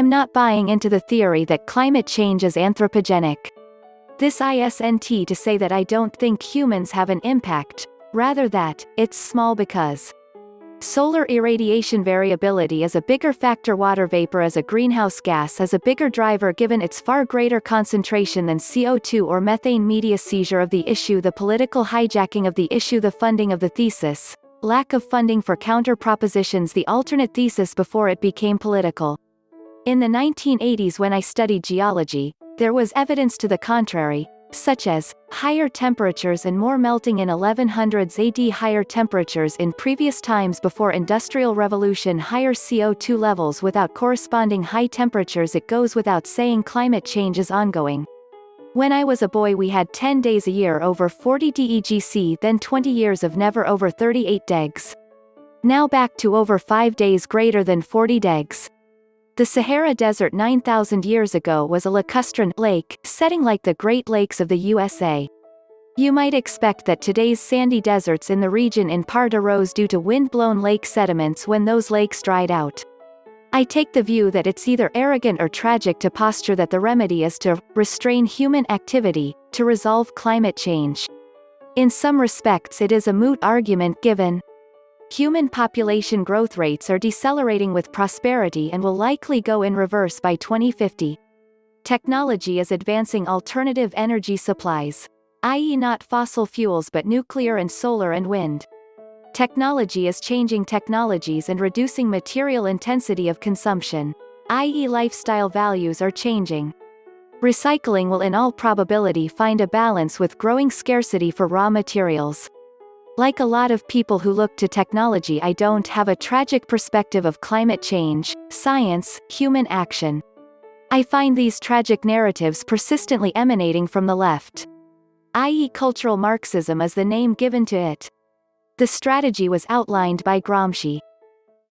I'm not buying into the theory that climate change is anthropogenic. This isn't to say that I don't think humans have an impact, rather that, it's small because solar irradiation variability is a bigger factor. Water vapor as a greenhouse gas is a bigger driver given its far greater concentration than CO2 or methane. Media seizure of the issue, the political hijacking of the issue, the funding of the thesis, lack of funding for counter propositions, the alternate thesis before it became political. In the 1980s when I studied geology, there was evidence to the contrary, such as higher temperatures and more melting in 1100s AD, higher temperatures in previous times before Industrial Revolution, higher CO2 levels without corresponding high temperatures. It goes without saying climate change is ongoing. When I was a boy we had 10 days a year over 40 DEGC, then 20 years of never over 38 degs. Now back to over 5 days greater than 40 degs. The Sahara Desert 9,000 years ago was a lacustrine lake, setting like the Great Lakes of the USA. You might expect that today's sandy deserts in the region in part arose due to wind-blown lake sediments when those lakes dried out. I take the view that it's either arrogant or tragic to posture that the remedy is to restrain human activity, to resolve climate change. In some respects it is a moot argument given human population growth rates are decelerating with prosperity and will likely go in reverse by 2050. Technology is advancing alternative energy supplies, i.e. not fossil fuels but nuclear and solar and wind. Technology is changing technologies and reducing material intensity of consumption, i.e. lifestyle values are changing. Recycling will in all probability find a balance with growing scarcity for raw materials. Like a lot of people who look to technology, I don't have a tragic perspective of climate change, science, human action. I find these tragic narratives persistently emanating from the left, i.e. cultural Marxism is the name given to it. The strategy was outlined by Gramsci.